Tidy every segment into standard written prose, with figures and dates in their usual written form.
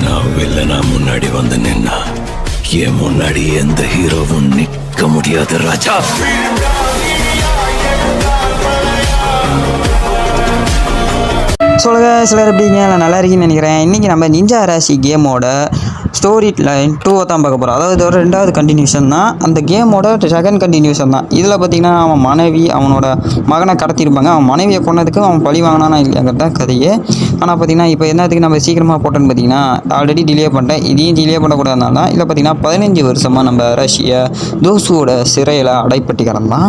நான் வில்லனா முன்னாடி வந்து நின்னா என் முன்னாடி எந்த ஹீரோவும் நிக்க முடியாது ராஜா. சொல்லுங்க சிலர் எப்படிங்க, நான் நல்லா இருக்கீங்கன்னு நினைக்கிறேன். இன்றைக்கி நம்ம நிஞ்சா ராசி கேமோட ஸ்டோரி லைன் 2 தான் பார்க்க போகிறோம். அதாவது இதோட 2வது கண்டினியூஷன் தான், அந்த கேமோட 2nd கண்டினியூஷன் தான். இதில் பார்த்திங்கன்னா அவன் மனைவி அவனோட மகனை கடத்திருப்பாங்க. அவன் மனைவியை கொண்டதுக்கு அவன் பழி வாங்கினானா இல்லையாங்கிறது தான் கதையே. ஆனால் பார்த்திங்கன்னா இப்போ என்னத்துக்கு நம்ம சீக்கிரமாக போட்டோன்னு பார்த்திங்கன்னா ஆல்ரெடி டிலே பண்ணிட்டேன். இதையும் டிலே பண்ணக்கூடாதுனால இல்லை பார்த்திங்கன்னா 15 வருஷமாக நம்ம அரசியை தோசுவோட சிறையில் அடைப்பட்டு கிடந்தான்.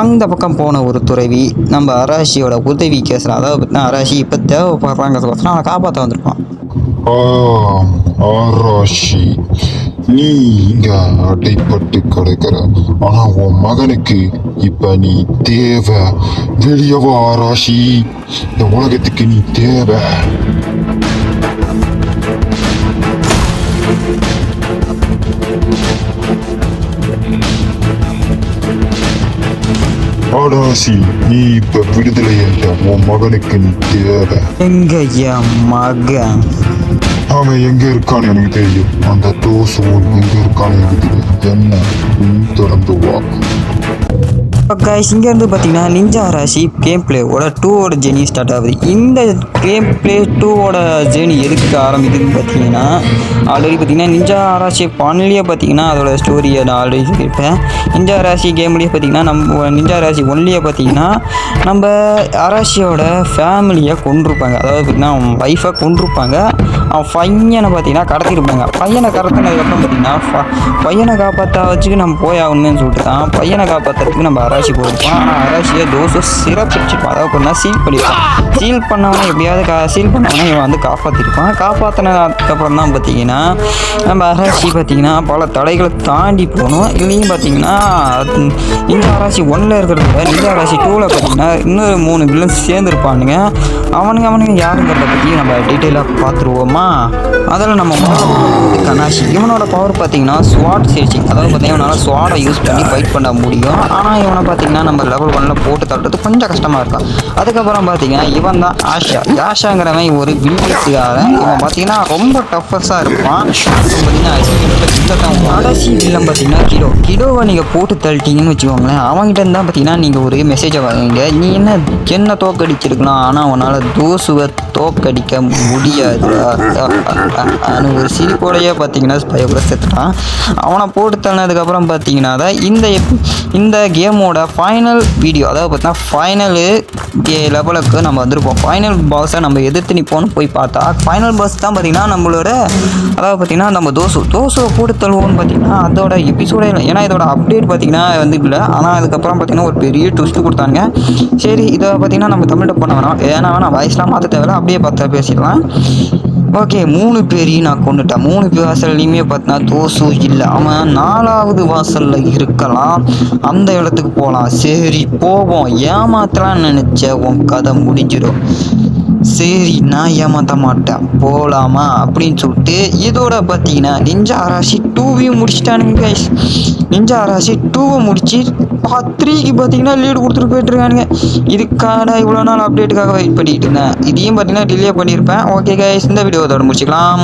அந்த பக்கம் போன ஒரு துறவி நம்ம அரசியோட உதவி கேசுகிறான். அதாவது பார்த்திங்கன்னா அரசி இப்போ தேவைப்படுறாங்கிறதுக்கோசரம் அவனை காப்பாற்ற வந்திருப்பான். ஆராஷி, நீ இங்க அடைப்பட்டு கிடக்கிற. ஆனா உன் மகனுக்கு இப்ப நீ தேவை. வெளியவா ஆராஷி, இந்த உலகத்துக்கு நீ தேவை. ஆராஷி, நீ இப்ப விடுதலை என்ற உன் மகனுக்கு நீ தேவை. எங்க என் மகன்? அவன் எங்க இருக்கான்னு எனக்கு தெரியும். அந்த தோசுவன் எங்க இருக்கான்னு எனக்கு தெரியும். என்ன நீ தொடர்ந்து வா. கைஸ், இங்கேருந்து பார்த்தீங்கன்னா நிஞ்சா ராசி கேம் பிளேவோட 2வோட ஜேர்னி ஸ்டார்ட் ஆகுது. இந்த கேம் பிளே 2வோட ஜேர்னி எதுக்கு ஆரம்பிக்குதுன்னு பார்த்தீங்கன்னா ஆல்ரெடி பார்த்தீங்கன்னா நிஞ்சா ராசி பான்லேயே பார்த்தீங்கன்னா அதோட ஸ்டோரியை நான் ஆல்ரெடி சொல்லியிருப்பேன். நிஞ்சா ராசி கேம்லேயே பார்த்தீங்கன்னா நம்ம நிஞ்சா ராசி ஒன்லேயே பார்த்தீங்கன்னா நம்ம அராசியோட ஃபேமிலியை கொண்டிருப்பாங்க. அதாவது பார்த்தீங்கன்னா அவன் ஒய்ஃபை கொண்டிருப்பாங்க. அவன் பையனை பார்த்தீங்கன்னா கடத்திருப்பாங்க. பையனை கடத்தினதுக்கப்புறம் பார்த்தீங்கன்னா பையனை காப்பாற்ற வச்சுக்கு நம்ம போய் ஆகணும்னு சொல்லிட்டு தான் பையனை காப்பாற்றுறதுக்கு நம்ம அராசி போயிருப்பான். ஆனால் அராசியை தோசை சிறப்பிச்சுப்பான். அதாவது பார்த்தீங்கன்னா சீல் பண்ணியிருப்பான். சீல் பண்ணவனே எப்படியாவது சீல் பண்ணவனே இவன் வந்து காப்பாற்றிருப்பான். காப்பாற்றினதுக்கப்புறம் தான் பார்த்தீங்கன்னா நம்ம அராசி பார்த்தீங்கன்னா பல தடைகளை தாண்டி போகணும். இதுலேயும் பார்த்தீங்கன்னா இந்த அராசி 1ல் இருக்கிறத இந்த அராசி 2வில் பார்த்தீங்கன்னா இன்னொரு 3 வில்லன்ஸ் சேர்ந்துருப்பானுங்க. அவனுங்க யாருங்கிறத பற்றி நம்ம டீட்டெயிலாக பார்த்துருவோமா? அதில் நம்ம கனாஷி, இவனோட பவர் பார்த்தீங்கன்னா ஸ்வாட் சர்ச்சிங். அதாவது பார்த்தீங்கன்னா இவனால் ஸ்வாடை யூஸ் பண்ணி ஃபைட் பண்ண முடியும். ஆனால் இவனை பார்த்தீங்கன்னா நம்ம லெவல் 1ல் போட்டு தட்டுறது கொஞ்சம் கஷ்டமாக இருக்கும். அதுக்கப்புறம் பார்த்தீங்கன்னா இவன் தான் யாஷாங்கிறவன் ஒரு வில்லியத்துக்காரன். இவன் பார்த்தீங்கன்னா ரொம்ப டஃபஸாக இருப்பான். பார்த்தீங்கன்னா கடைசி வில்லம் பார்த்தீங்கன்னா கிடோவை நீங்கள் போட்டு தள்ளிட்டீங்கன்னு வச்சுக்கோங்களேன். அவங்ககிட்ட இருந்தால் பார்த்தீங்கன்னா நீங்கள் ஒரு மெசேஜை வாங்குங்க. நீ என்ன தோக்கடிச்சிருக்கலாம், ஆனால் அவனால் தோசுவை தோக்கடிக்க முடியாது ஒரு சிரிப்போடையே பார்த்தீங்கன்னா பயப்பட செத்துட்டான். அவனை போட்டு தள்ளினதுக்கப்புறம் பார்த்தீங்கன்னா தான் இந்த கேமோட ஃபைனல் வீடியோ, அதாவது பார்த்தீங்கன்னா ஃபைனலு லெவலுக்கு நம்ம வந்திருப்போம். ஃபைனல் பாஸை நம்ம எதிர்த்து நிற்போன்னு போய் பார்த்தா ஃபைனல் பாஸ் தான் பார்த்தீங்கன்னா நம்மளோட, அதாவது பார்த்தீங்கன்னா நம்ம தோசுவை போட்டு தள்ளுவோம்னு பார்த்தீங்கன்னா அதோட எபிசோடே இல்லை. ஏன்னா இதோட அப்டேட் பார்த்தீங்கன்னா வந்து இல்லை. ஆனால் அதுக்கப்புறம் பார்த்தீங்கன்னா ஒரு பெரிய ட்விஸ்ட்டு கொடுத்தாங்க. சரி, இதை பார்த்தீங்கன்னா நம்ம தமிழ்கிட்ட பண்ண வேணாம். ஏன்னா வேணாம், வாய்ஸ்லாம் மாற்ற தேவையில்ல, அப்படியே பார்த்தா பேசிடலாம். ஓகே, 3 பேரையும் நான் கொண்டுட்டேன். 3 பேர் வாசல்லையுமே பார்த்தீங்கன்னா தோசு இல்லை. அவன் 4வது வாசலில் இருக்கலாம். அந்த இடத்துக்கு போகலாம். சரி போவோம். ஏமாத்தலான்னு நினச்ச உன் கதை முடிஞ்சிடும். சரி, நான் ஏமாற்ற மாட்டேன், போகலாமா அப்படின்னு சொல்லிட்டு இதோட பார்த்தீங்கன்னா நிஞ்சா ராசி 2வையும் முடிச்சிட்டானுங்க கைஸ். நிஞ்சா ராசி 2வை முடிச்சு 3க்கு பார்த்தீங்கன்னா லீடு கொடுத்துட்டு போயிட்டுருக்கானுங்க. இதுக்கான இவ்வளோ நாள் அப்டேட்டுக்காக வெயிட் பண்ணிட்டு இருந்தேன். இதையும் பார்த்தீங்கன்னா டிலே பண்ணியிருப்பேன். ஓகே கைஸ், இந்த வீடியோ அதோட முடிச்சுக்கலாம்.